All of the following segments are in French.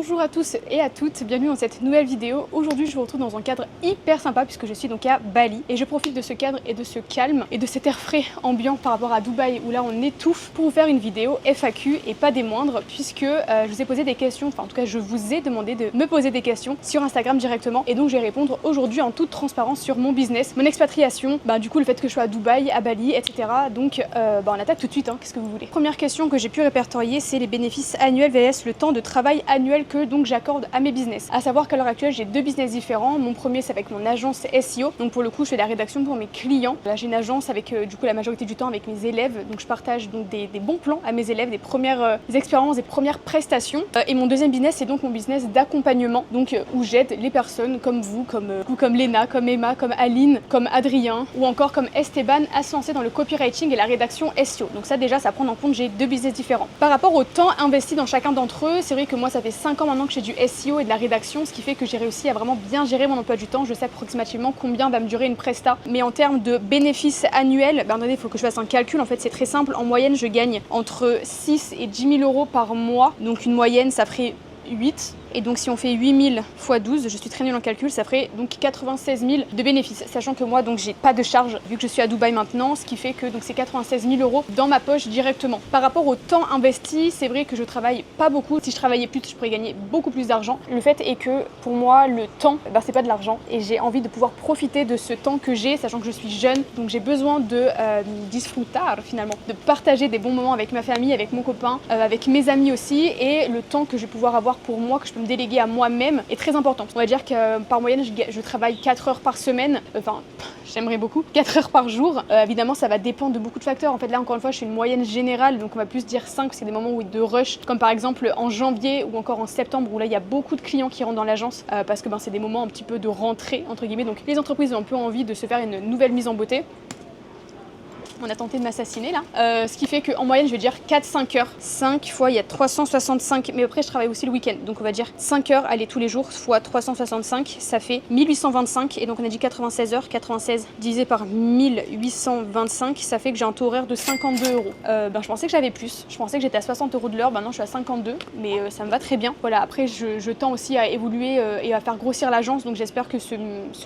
Bonjour à tous et à toutes, bienvenue dans cette nouvelle vidéo. Aujourd'hui je vous retrouve dans un cadre hyper sympa puisque je suis donc à Bali et je profite de ce cadre et de ce calme et de cet air frais ambiant par rapport à Dubaï où là on étouffe pour vous faire une vidéo FAQ et pas des moindres puisque je vous ai posé des questions, enfin en tout cas je vous ai demandé de me poser des questions sur Instagram directement et donc je vais répondre aujourd'hui en toute transparence sur mon business, mon expatriation, du coup le fait que je sois à Dubaï, à Bali, etc. Donc on attaque tout de suite, qu'est-ce que vous voulez. Première question que j'ai pu répertorier, c'est les bénéfices annuels vs le temps de travail annuel que donc j'accorde à mes business. À savoir qu'à l'heure actuelle j'ai deux business différents. Mon premier c'est avec mon agence SEO, donc pour le coup je fais la rédaction pour mes clients. Là j'ai une agence avec du coup la majorité du temps avec mes élèves, donc je partage donc des bons plans à mes élèves, des premières expériences, des premières prestations. Et mon deuxième business c'est donc mon business d'accompagnement, donc où j'aide les personnes comme vous, comme Léna, comme Emma, comme Aline, comme Adrien ou encore comme Esteban à se lancer dans le copywriting et la rédaction SEO. Donc ça déjà ça prend en compte, j'ai deux business différents. Par rapport au temps investi dans chacun d'entre eux, c'est vrai que moi ça fait 5 ans maintenant que j'ai du SEO et de la rédaction, ce qui fait que j'ai réussi à vraiment bien gérer mon emploi du temps. Je sais approximativement combien va me durer une presta. Mais en termes de bénéfices annuels, attendez, il faut que je fasse un calcul. En fait, c'est très simple. En moyenne, je gagne entre 6 et 10 000 euros par mois. Donc une moyenne, ça ferait 8. Et donc si on fait 8000 x 12, je suis très nulle en calcul, ça ferait donc 96 000 de bénéfices. Sachant que moi donc j'ai pas de charge vu que je suis à Dubaï maintenant, ce qui fait que donc c'est 96 000 euros dans ma poche directement. Par rapport au temps investi, c'est vrai que je travaille pas beaucoup. Si je travaillais plus, je pourrais gagner beaucoup plus d'argent. Le fait est que pour moi le temps, c'est pas de l'argent et j'ai envie de pouvoir profiter de ce temps que j'ai, sachant que je suis jeune, donc j'ai besoin de disfrutar finalement, de partager des bons moments avec ma famille, avec mon copain, avec mes amis aussi, et le temps que je vais pouvoir avoir pour moi, que je peux me déléguer à moi-même est très important. On va dire que par moyenne je travaille 4 heures par semaine, j'aimerais beaucoup 4 heures par jour. Évidemment ça va dépendre de beaucoup de facteurs. En fait là encore une fois je suis une moyenne générale, donc on va plus dire 5 parce qu'il y a des moments où il y a de rush, comme par exemple en janvier ou encore en septembre où là il y a beaucoup de clients qui rentrent dans l'agence parce que c'est des moments un petit peu de rentrée entre guillemets, donc les entreprises ont un peu envie de se faire une nouvelle mise en beauté. On a tenté de m'assassiner là. Ce qui fait qu'en moyenne, je vais dire 4-5 heures. 5 fois, il y a 365. Mais après, je travaille aussi le week-end. Donc, on va dire 5 heures, aller tous les jours, fois 365. Ça fait 1825. Et donc, on a dit 96 heures. 96 divisé par 1825. Ça fait que j'ai un taux horaire de 52 euros. Je pensais que j'avais plus. Je pensais que j'étais à 60 euros de l'heure. Maintenant, je suis à 52. Mais ça me va très bien. Voilà. Après, je tends aussi à évoluer et à faire grossir l'agence. Donc, j'espère que ce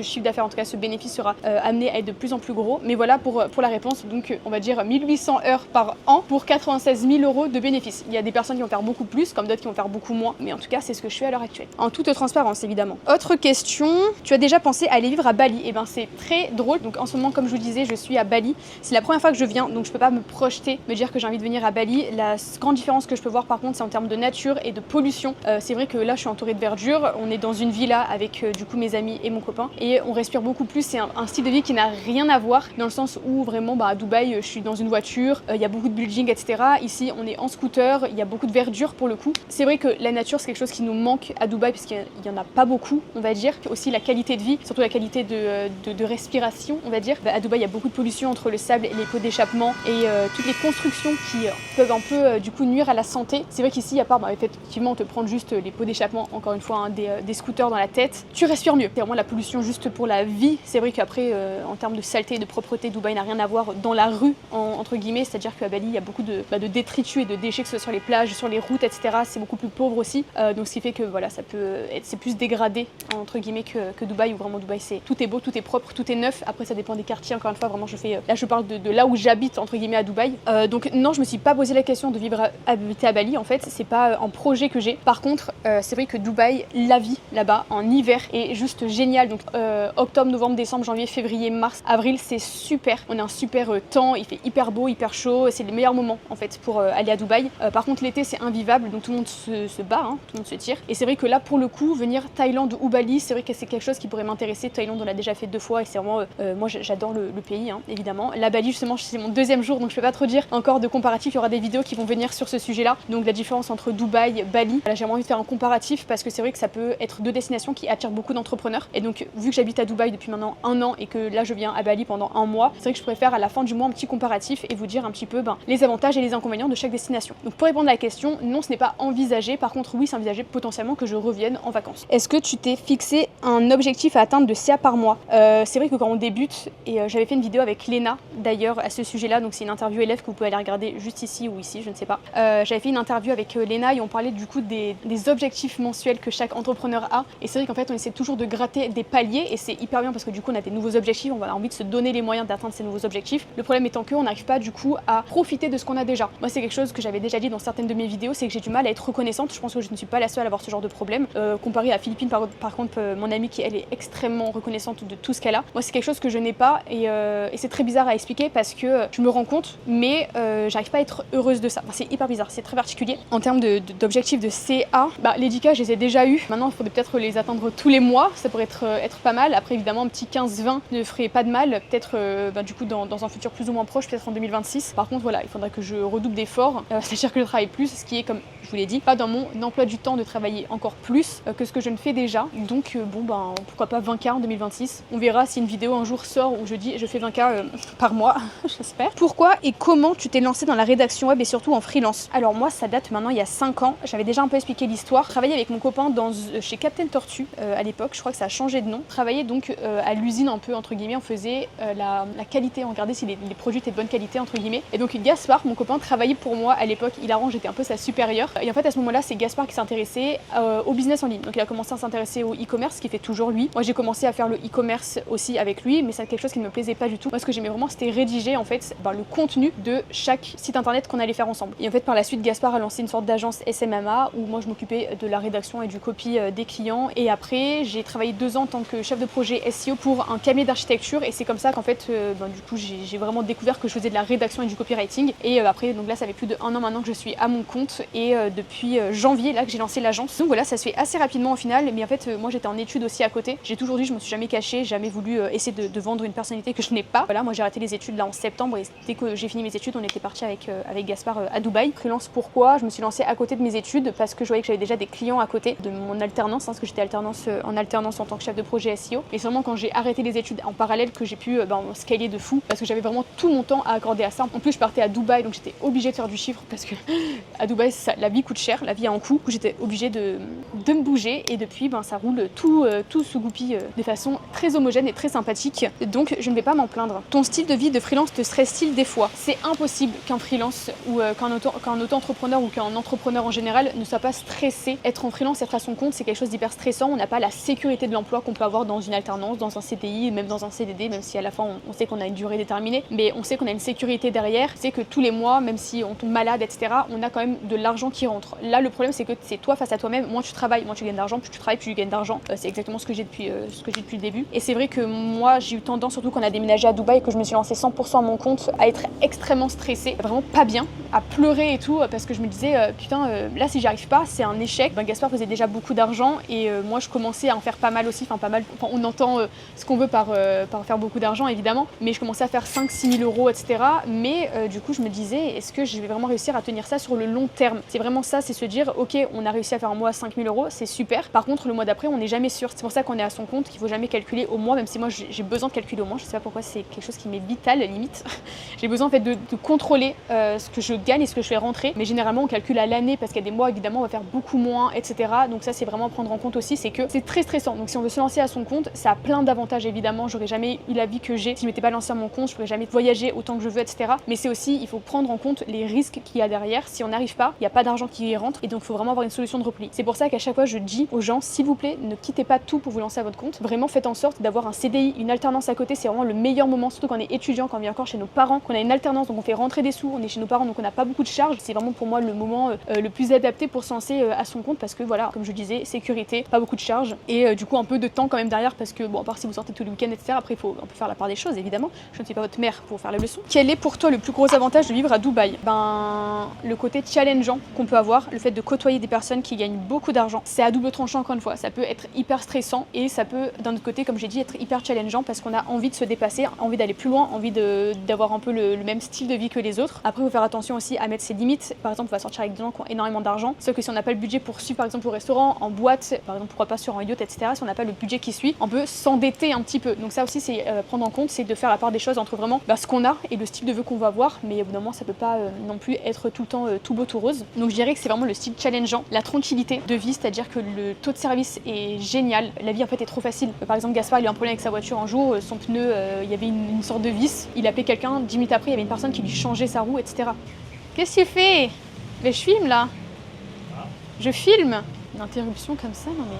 chiffre d'affaires, en tout cas, ce bénéfice sera amené à être de plus en plus gros. Mais voilà pour la réponse. Donc, on va dire 1800 heures par an pour 96 000 euros de bénéfices. Il y a des personnes qui vont faire beaucoup plus, comme d'autres qui vont faire beaucoup moins, mais en tout cas c'est ce que je fais à l'heure actuelle. En toute transparence évidemment. Autre question, tu as déjà pensé à aller vivre à Bali? C'est très drôle, donc en ce moment comme je vous le disais, je suis à Bali. C'est la première fois que je viens, donc je peux pas me projeter, me dire que j'ai envie de venir à Bali. La grande différence que je peux voir par contre c'est en termes de nature et de pollution. C'est vrai que là je suis entourée de verdure, on est dans une villa avec du coup mes amis et mon copain et on respire beaucoup plus. C'est un style de vie qui n'a rien à voir dans le sens où vraiment à Dubaï je suis dans une voiture, il y a beaucoup de buildings, etc. Ici, on est en scooter, il y a beaucoup de verdure pour le coup. C'est vrai que la nature, c'est quelque chose qui nous manque à Dubaï, parce qu'il n'y en a pas beaucoup, on va dire. Aussi la qualité de vie, surtout la qualité de respiration, on va dire. À Dubaï, il y a beaucoup de pollution entre le sable et les pots d'échappement et toutes les constructions qui peuvent un peu du coup nuire à la santé. C'est vrai qu'ici, à part effectivement te prendre juste les pots d'échappement, encore une fois, des scooters dans la tête, tu respires mieux. C'est vraiment la pollution juste pour la vie. C'est vrai qu'après, en termes de saleté et de propreté, Dubaï n'a rien à voir dans la rue entre guillemets, c'est-à-dire qu'à Bali il y a beaucoup de détritus et de déchets, que ce soit sur les plages, sur les routes, etc. C'est beaucoup plus pauvre aussi, donc ce qui fait que voilà, c'est plus dégradé entre guillemets que Dubaï, où vraiment Dubaï tout est beau, tout est propre, tout est neuf. Après ça dépend des quartiers, encore une fois, vraiment là je parle de là où j'habite entre guillemets à Dubaï. Donc non, je me suis pas posé la question de habiter à Bali, en fait c'est pas un projet que j'ai. Par contre c'est vrai que Dubaï, la vie là-bas en hiver est juste géniale. Donc octobre, novembre, décembre, janvier, février, mars, avril, c'est super. On a un super temps, il fait hyper beau, hyper chaud, c'est les meilleurs moments en fait pour aller à Dubaï. Par contre l'été c'est invivable, donc tout le monde se bat, tout le monde se tire. Et c'est vrai que là pour le coup, venir Thaïlande ou Bali, c'est vrai que c'est quelque chose qui pourrait m'intéresser. Thaïlande on l'a déjà fait 2 fois et c'est vraiment, moi j'adore le pays évidemment. La Bali justement c'est mon 2e jour, donc je peux pas trop dire encore de comparatif, il y aura des vidéos qui vont venir sur ce sujet là. Donc la différence entre Dubaï, Bali, là j'ai envie de faire un comparatif parce que c'est vrai que ça peut être 2 destinations qui attirent beaucoup d'entrepreneurs. Et donc vu que j'habite à Dubaï depuis maintenant 1 an et que là je viens à Bali pendant 1 mois, c'est vrai que je préfère à la fin du moins un petit comparatif et vous dire un petit peu les avantages et les inconvénients de chaque destination. Donc pour répondre à la question, non, ce n'est pas envisagé. Par contre, oui, c'est envisagé potentiellement que je revienne en vacances. Est-ce que tu t'es fixé un objectif à atteindre de CA par mois? C'est vrai que quand on débute, et j'avais fait une vidéo avec Léna d'ailleurs à ce sujet-là, donc c'est une interview élève que vous pouvez aller regarder juste ici ou ici, je ne sais pas. J'avais fait une interview avec Léna et on parlait du coup des objectifs mensuels que chaque entrepreneur a. Et c'est vrai qu'en fait, on essaie toujours de gratter des paliers et c'est hyper bien parce que du coup, on a des nouveaux objectifs, on a envie de se donner les moyens d'atteindre ces nouveaux objectifs. Le problème étant qu'on n'arrive pas du coup à profiter de ce qu'on a déjà. Moi, c'est quelque chose que j'avais déjà dit dans certaines de mes vidéos, c'est que j'ai du mal à être reconnaissante. Je pense que je ne suis pas la seule à avoir ce genre de problème. Comparé à Philippine, par contre, mon amie qui elle est extrêmement reconnaissante de tout ce qu'elle a. Moi, c'est quelque chose que je n'ai pas et c'est très bizarre à expliquer parce que je me rends compte, mais j'arrive pas à être heureuse de ça. Enfin, c'est hyper bizarre, c'est très particulier. En termes d'objectifs de CA, les 10K, je les ai déjà eu. Maintenant, il faudrait peut-être les atteindre tous les mois, ça pourrait être pas mal. Après, évidemment, un petit 15-20 ne ferait pas de mal. Peut-être du coup dans un futur plus ou moins proche, peut-être en 2026. Par contre, voilà, il faudra que je redouble d'efforts, c'est-à-dire que je travaille plus, ce qui est, comme je vous l'ai dit, pas dans mon emploi du temps de travailler encore plus que ce que je ne fais déjà. Donc pourquoi pas 20K en 2026. On verra si une vidéo un jour sort où je dis je fais 20K par mois, j'espère. Pourquoi et comment tu t'es lancé dans la rédaction web et surtout en freelance? Alors moi, ça date maintenant il y a 5 ans. J'avais déjà un peu expliqué l'histoire. Je travaillais avec mon copain chez Captain Tortue à l'époque. Je crois que ça a changé de nom. Je travaillais donc à l'usine un peu entre guillemets. On faisait la qualité, on regardait si les produits étaient de bonne qualité entre guillemets. Et donc Gaspard, mon copain, travaillait pour moi à l'époque. J'étais un peu sa supérieure. Et en fait à ce moment-là, c'est Gaspard qui s'intéressait au business en ligne. Donc il a commencé à s'intéresser au e-commerce, ce qu'il fait toujours lui. Moi j'ai commencé à faire le e-commerce aussi avec lui, mais c'est quelque chose qui ne me plaisait pas du tout. Moi ce que j'aimais vraiment, c'était rédiger en fait le contenu de chaque site internet qu'on allait faire ensemble. Et en fait par la suite, Gaspard a lancé une sorte d'agence SMMA où moi je m'occupais de la rédaction et du copy des clients. Et après j'ai travaillé 2 ans en tant que chef de projet SEO pour un cabinet d'architecture. Et c'est comme ça qu'en fait du coup j'ai vraiment découvert que je faisais de la rédaction et du copywriting. Et après donc là ça fait plus de 1 an maintenant que je suis à mon compte et depuis janvier là que j'ai lancé l'agence. Donc voilà, ça se fait assez rapidement au final. Mais en fait moi j'étais en études aussi à côté. J'ai toujours dit, je me suis jamais cachée, jamais voulu essayer de vendre une personnalité que je n'ai pas. Voilà, moi j'ai arrêté les études là en septembre et dès que j'ai fini mes études, on était parti avec Gaspard à Dubaï. Freelance, pourquoi? Je me suis lancée à côté de mes études parce que je voyais que j'avais déjà des clients à côté de mon alternance, parce que j'étais en alternance en tant que chef de projet SEO. Et seulement quand j'ai arrêté les études en parallèle que j'ai pu scaler de fou parce que j'avais vraiment tout mon temps à accorder à ça. En plus je partais à Dubaï donc j'étais obligée de faire du chiffre parce que à Dubaï la vie coûte cher, la vie a un coût. J'étais obligée de me bouger et depuis ça roule tout se goupille de façon très homogène et très sympathique. Donc je ne vais pas m'en plaindre. Ton style de vie de freelance te stresse-t-il des fois? C'est impossible qu'un freelance ou qu'un auto-entrepreneur ou qu'un entrepreneur en général ne soit pas stressé. Être en freelance, être à son compte, c'est quelque chose d'hyper stressant. On n'a pas la sécurité de l'emploi qu'on peut avoir dans une alternance, dans un CDI, même dans un CDD, même si à la fin on sait qu'on a une durée déterminée, mais on sait qu'on a une sécurité derrière. C'est que tous les mois, même si on tombe malade, etc., on a quand même de l'argent qui rentre. Là, le problème, c'est que c'est toi face à toi-même. Moins tu travailles, moins tu gagnes d'argent. Plus tu travailles, plus tu gagnes d'argent. C'est exactement ce que j'ai depuis le début. Et c'est vrai que moi, j'ai eu tendance, surtout quand on a déménagé à Dubaï et que je me suis lancée 100% à mon compte, à être extrêmement stressée, vraiment pas bien, à pleurer et tout, parce que je me disais, putain, là, si j'y arrive pas, c'est un échec. Gaspard faisait déjà beaucoup d'argent et moi, je commençais à en faire pas mal aussi. Enfin, pas mal. Enfin, on entend ce qu'on veut par faire beaucoup d'argent, évidemment, mais je commençais à faire 5-6 000 euros, etc. Mais du coup, je me disais, est-ce que je vais vraiment réussir à tenir ça sur le long terme? C'est vraiment ça, c'est se dire, ok, on a réussi à faire un mois à 5 000 euros, c'est super. Par contre, le mois d'après, on n'est jamais sûr. C'est pour ça qu'on est à son compte, qu'il faut jamais calculer au mois, même si moi j'ai besoin de calculer au mois. Je sais pas pourquoi, c'est quelque chose qui m'est vital, limite. J'ai besoin en fait de contrôler ce que je gagne et ce que je fais rentrer. Mais généralement, on calcule à l'année parce qu'il y a des mois, évidemment, on va faire beaucoup moins, etc. Donc ça, c'est vraiment à prendre en compte aussi, c'est que c'est très stressant. Donc si on veut se lancer à son compte, ça a plein d'avantages, évidemment. J'aurais jamais eu la vie que j'ai si je m'étais pas lancée à mon compte, je pourrais jamais voyager autant que je veux, etc. Mais c'est aussi, il faut prendre en compte les risques qu'il y a derrière. Si on n'arrive pas, il n'y a pas d'argent qui rentre et donc il faut vraiment avoir une solution de repli. C'est pour ça qu'à chaque fois, je dis aux gens, s'il vous plaît, ne quittez pas tout pour vous lancer à votre compte. Vraiment, faites en sorte d'avoir un CDI, une alternance à côté. C'est vraiment le meilleur moment, surtout quand on est étudiant, quand on vient encore chez nos parents, qu'on a une alternance, donc on fait rentrer des sous, on est chez nos parents, donc on n'a pas beaucoup de charges. C'est vraiment pour moi le moment le plus adapté pour se lancer à son compte parce que voilà, comme je disais, sécurité, pas beaucoup de charges et du coup un peu de temps quand même derrière parce que bon, à part si vous sortez tous les week-ends, etc. Après, il faut un peu faire la part des choses, évidemment. Je ne suis pas votre mère pour faire la leçon. Quel est pour toi le plus gros avantage de vivre à Dubaï? Le côté challengeant qu'on peut avoir, le fait de côtoyer des personnes qui gagnent beaucoup d'argent. C'est à double tranchant encore une fois. Ça peut être hyper stressant et ça peut, d'un autre côté, comme j'ai dit, être hyper challengeant parce qu'on a envie de se dépasser, envie d'aller plus loin, envie d'avoir un peu le même style de vie que les autres. Après, il faut faire attention aussi à mettre ses limites. Par exemple, on va sortir avec des gens qui ont énormément d'argent. Sauf que si on n'a pas le budget pour suivre, par exemple, au restaurant, en boîte, par exemple, pourquoi pas sur un yacht, etc. Si on n'a pas le budget qui suit, on peut s'endetter un petit peu. Donc ça aussi, c'est prendre en compte, c'est de faire la part des choses entre vraiment ce qu'on a et le style de vie qu'on va avoir, mais au bout d'un moment ça peut pas non plus être tout le temps tout beau tout rose. Donc je dirais que c'est vraiment le style challengeant, la tranquillité de vie, c'est-à-dire que le taux de service est génial, la vie en fait est trop facile. Par exemple Gaspard il a eu un problème avec sa voiture un jour, son pneu il y avait une sorte de vis, il appelait quelqu'un, 10 minutes après il y avait une personne qui lui changeait sa roue, etc. Qu'est-ce que tu fais? Mais je filme là. Je filme. Une interruption comme ça, non mais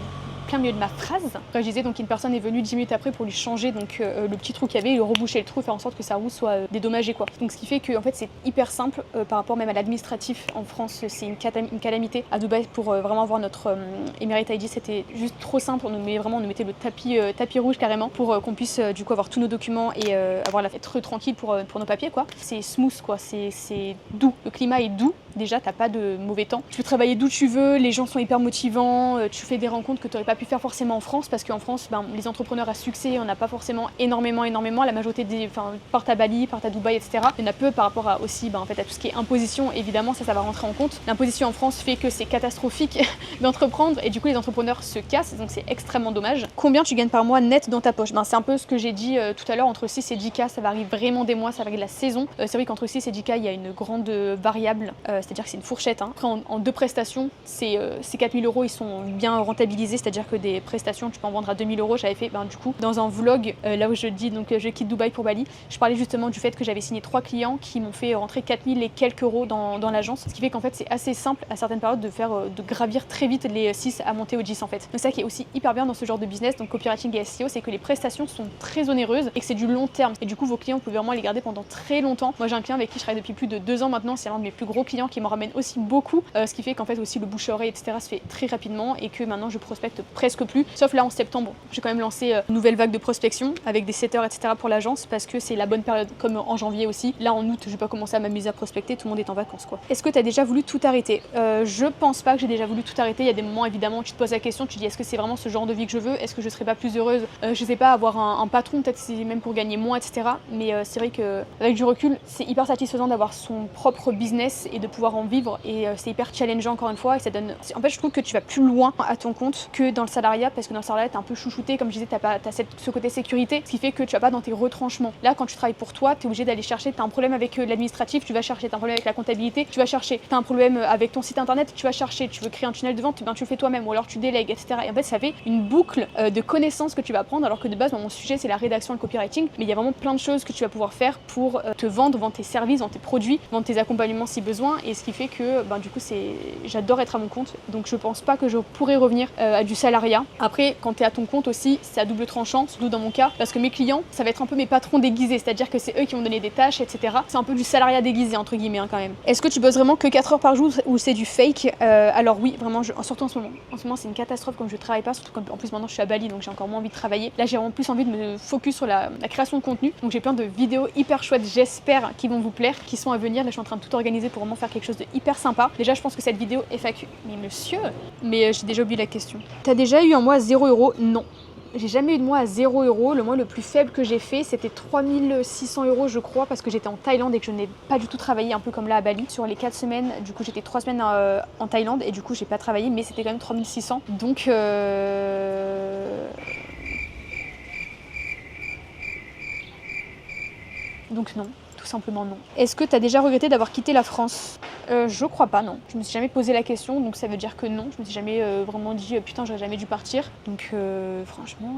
plein milieu de ma phrase. Quand je disais donc une personne est venue 10 minutes après pour lui changer donc le petit trou qu'il y avait, il reboucher le trou, faire en sorte que sa roue soit dédommagée quoi. Donc ce qui fait que en fait c'est hyper simple par rapport même à l'administratif en France, c'est une calamité. À Dubaï pour vraiment avoir notre Emirate ID, c'était juste trop simple. On nous mettait le tapis rouge carrément pour qu'on puisse du coup avoir tous nos documents et être tranquille pour nos papiers quoi. C'est smooth quoi, c'est doux. Le climat est doux. Déjà, t'as pas de mauvais temps. Tu peux travailler d'où tu veux, les gens sont hyper motivants, tu fais des rencontres que tu n'aurais pas pu faire forcément en France, parce qu'en France, les entrepreneurs à succès, on n'a pas forcément énormément. La majorité partent à Bali, partent à Dubaï, etc. Il y en a peu par rapport à aussi à tout ce qui est imposition, évidemment, ça va rentrer en compte. L'imposition en France fait que c'est catastrophique d'entreprendre, et du coup, les entrepreneurs se cassent, donc c'est extrêmement dommage. Combien tu gagnes par mois net dans ta poche? C'est un peu ce que j'ai dit tout à l'heure, entre 6 et 10K, ça varie vraiment des mois, ça varie de la saison. C'est vrai qu'entre 6 et 10K, il y a une grande variable, c'est-à-dire que c'est une fourchette. Après, en deux prestations, ces 4000 €, ils sont bien rentabilisés, c'est-à-dire que des prestations, tu peux en vendre à 2000 €. J'avais fait du coup dans un vlog, là où je dis donc je quitte Dubaï pour Bali, je parlais justement du fait que j'avais signé 3 clients qui m'ont fait rentrer 4000 et quelques euros dans l'agence, ce qui fait qu'en fait c'est assez simple à certaines périodes de gravir très vite les 6 à monter au 10 en fait. Donc ça qui est aussi hyper bien dans ce genre de business, donc copywriting et SEO, c'est que les prestations sont très onéreuses et que c'est du long terme, et du coup vos clients, vous pouvez vraiment les garder pendant très longtemps. Moi j'ai un client avec qui je travaille depuis plus de 2 ans maintenant, c'est l'un de mes plus gros clients qui m'en ramène aussi beaucoup, ce qui fait qu'en fait aussi le bouche-oreille etc se fait très rapidement, et que maintenant je prospecte presque plus, sauf là en septembre j'ai quand même lancé une nouvelle vague de prospection avec des setters etc pour l'agence, parce que c'est la bonne période, comme en janvier aussi. Là en août je vais pas commencer à m'amuser à prospecter, tout le monde est en vacances quoi. Est-ce que tu as déjà voulu tout arrêter? Je pense pas que j'ai déjà voulu tout arrêter. Il y a des moments évidemment où tu te poses la question, tu dis est-ce que c'est vraiment ce genre de vie que je veux, est-ce que je serais pas plus heureuse, je sais pas, avoir un patron, peut-être c'est même pour gagner moins etc. Mais c'est vrai que avec du recul c'est hyper satisfaisant d'avoir son propre business et de pouvoir en vivre, et c'est hyper challengeant encore une fois, et ça donne, en fait je trouve que tu vas plus loin à ton compte que dans le salariat, parce que dans le salariat t'es un peu chouchouté, comme je disais, t'as ce côté sécurité, ce qui fait que tu vas pas dans tes retranchements. Là quand tu travailles pour toi, t'es obligé d'aller chercher, t'as un problème avec l'administratif, tu vas chercher, t'as un problème avec la comptabilité, tu vas chercher, t'as un problème avec ton site internet, tu vas chercher, tu veux créer un tunnel de vente, tu le fais toi-même, ou alors tu délègues etc. Et en fait ça fait une boucle de connaissances que tu vas apprendre, alors que de base mon sujet c'est la rédaction et le copywriting, mais il y a vraiment plein de choses que tu vas pouvoir faire pour te vendre tes services, vendre tes produits, vendre tes accompagnements si besoin, et ce qui fait que du coup j'adore être à mon compte, donc je pense pas que je pourrais revenir à du salariat. Après quand tu es à ton compte aussi, c'est à double tranchant, surtout dans mon cas, parce que mes clients ça va être un peu mes patrons déguisés, c'est-à-dire que c'est eux qui vont donner des tâches etc. C'est un peu du salariat déguisé entre guillemets quand même. Est-ce que tu bosses vraiment que 4 heures par jour ou c'est du fake? Alors oui, vraiment, surtout en ce moment c'est une catastrophe, comme je travaille pas, surtout quand en plus maintenant je suis à Bali, donc j'ai encore moins envie de travailler. Là j'ai vraiment plus envie de me focus sur la création de contenu, donc j'ai plein de vidéos hyper chouettes, j'espère, qui vont vous plaire, qui sont à venir. Là je suis en train de tout organiser pour vraiment faire quelque chose de hyper sympa. Déjà je pense que cette vidéo FAQ, mais monsieur, mais j'ai déjà oublié la question. T'as déjà eu un mois à 0 €? Non. J'ai jamais eu de mois à 0 €. Le mois le plus faible que j'ai fait, c'était 3600 € je crois, parce que j'étais en Thaïlande et que je n'ai pas du tout travaillé, un peu comme là à Bali. Sur les 4 semaines, du coup j'étais 3 semaines en Thaïlande, et du coup j'ai pas travaillé, mais c'était quand même 3600. Donc non. Simplement non. Est-ce que tu as déjà regretté d'avoir quitté la France? Je crois pas, non. Je me suis jamais posé la question, donc ça veut dire que non. Je me suis jamais vraiment dit putain j'aurais jamais dû partir. Donc franchement,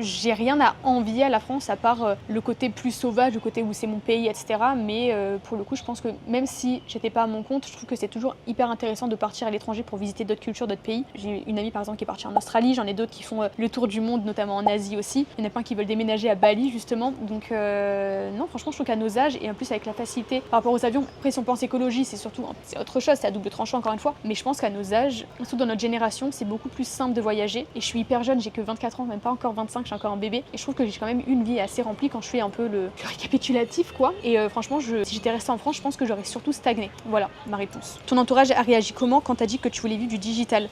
j'ai rien à envier à la France, à part le côté plus sauvage, le côté où c'est mon pays, etc. Mais pour le coup, je pense que même si j'étais pas à mon compte, je trouve que c'est toujours hyper intéressant de partir à l'étranger pour visiter d'autres cultures, d'autres pays. J'ai une amie par exemple qui est partie en Australie, j'en ai d'autres qui font le tour du monde, notamment en Asie aussi. Il y en a plein qui veulent déménager à Bali justement. Donc non, franchement, je trouve qu'à nos âges, et en plus avec la facilité par rapport aux avions, après si on pense écologie, c'est autre chose, c'est à double tranchant encore une fois, mais je pense qu'à nos âges, surtout dans notre génération, c'est beaucoup plus simple de voyager. Et je suis hyper jeune, j'ai que 24 ans, même pas encore 25, je suis encore un bébé, et je trouve que j'ai quand même une vie assez remplie quand je fais un peu le récapitulatif quoi. Et franchement, si j'étais restée en France, je pense que j'aurais surtout stagné. Voilà ma réponse. Ton entourage a réagi comment quand t'as dit que tu voulais vivre du digital?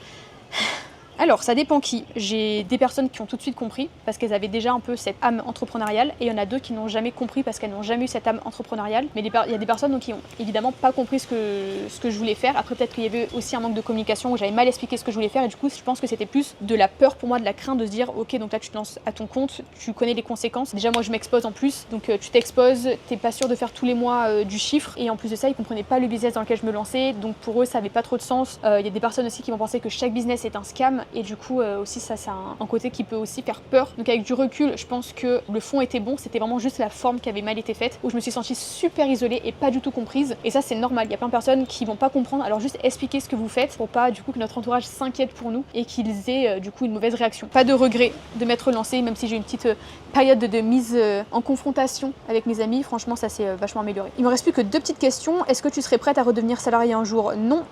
Alors, ça dépend qui. J'ai des personnes qui ont tout de suite compris parce qu'elles avaient déjà un peu cette âme entrepreneuriale et il y en a d'autres qui n'ont jamais compris parce qu'elles n'ont jamais eu cette âme entrepreneuriale. Mais il y a des personnes donc, qui ont évidemment pas compris ce que je voulais faire. Après, peut-être qu'il y avait aussi un manque de communication où j'avais mal expliqué ce que je voulais faire et du coup, je pense que c'était plus de la peur pour moi, de la crainte de se dire ok, donc là tu te lances à ton compte, tu connais les conséquences. Déjà, moi je m'expose en plus, donc tu t'exposes, t'es pas sûr de faire tous les mois du chiffre et en plus de ça, ils comprenaient pas le business dans lequel je me lançais, donc pour eux, ça avait pas trop de sens. Il y a des personnes aussi qui vont penser que chaque business est un scam et du coup, aussi ça c'est un côté qui peut aussi faire peur. Donc avec du recul, je pense que le fond était bon, c'était vraiment juste la forme qui avait mal été faite, où je me suis sentie super isolée et pas du tout comprise. Et ça c'est normal, il y a plein de personnes qui vont pas comprendre, alors juste expliquer ce que vous faites pour pas du coup que notre entourage s'inquiète pour nous et qu'ils aient du coup une mauvaise réaction. Pas de regret de m'être lancée, même si j'ai une petite période de mise en confrontation avec mes amis, franchement ça s'est vachement amélioré. Il me reste plus que 2 petites questions. Est-ce que tu serais prête à redevenir salariée un jour? Non.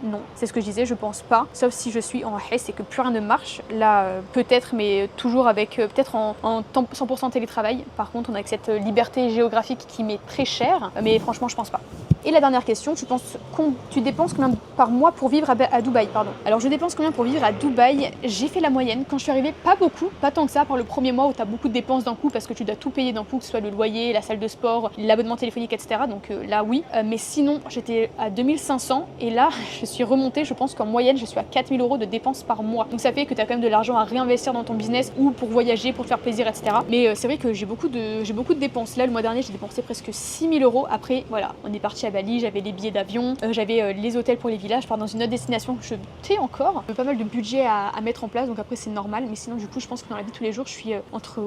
Non, c'est ce que je disais, je pense pas. Sauf si je suis en Hesse et que plus rien ne marche. Là, peut-être, mais toujours avec peut-être en 100% télétravail. Par contre, on a cette liberté géographique qui m'est très chère. Mais franchement, je pense pas. Et la dernière question, tu dépenses combien par mois pour vivre à Dubaï, pardon. Alors je dépense combien pour vivre à Dubaï? J'ai fait la moyenne. Quand je suis arrivée, pas beaucoup, pas tant que ça, par le premier mois où tu as beaucoup de dépenses d'un coup parce que tu dois tout payer d'un coup, que ce soit le loyer, la salle de sport, l'abonnement téléphonique, etc. Donc là oui. Mais sinon, j'étais à 2500 et là, je suis remontée, je pense qu'en moyenne, je suis à 4000 € de dépenses par mois. Donc ça fait que tu as quand même de l'argent à réinvestir dans ton business ou pour voyager, pour te faire plaisir, etc. Mais c'est vrai que j'ai beaucoup de dépenses. Là, le mois dernier, j'ai dépensé presque 6000 €. Après, voilà, on est parti à Bali, j'avais les billets d'avion, j'avais les hôtels pour les villages, je pars dans une autre destination que je tais encore. Pas mal de budget à mettre en place, donc après c'est normal, mais sinon du coup je pense que dans la vie de tous les jours je suis entre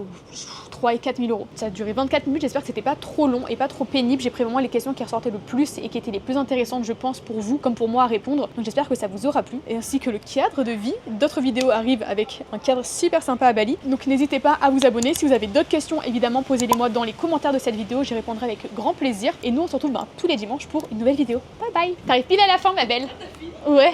3 et 4000 €. Ça a duré 24 minutes, j'espère que c'était pas trop long et pas trop pénible. J'ai pris vraiment les questions qui ressortaient le plus et qui étaient les plus intéressantes je pense pour vous comme pour moi à répondre. Donc j'espère que ça vous aura plu, et ainsi que le cadre de vie. D'autres vidéos arrivent avec un cadre super sympa à Bali, donc n'hésitez pas à vous abonner. Si vous avez d'autres questions, évidemment posez-les moi dans les commentaires de cette vidéo, j'y répondrai avec grand plaisir. Et nous on se retrouve tous les dimanches pour une nouvelle vidéo. Bye bye. T'arrives pile à la fin ma belle. Ouais.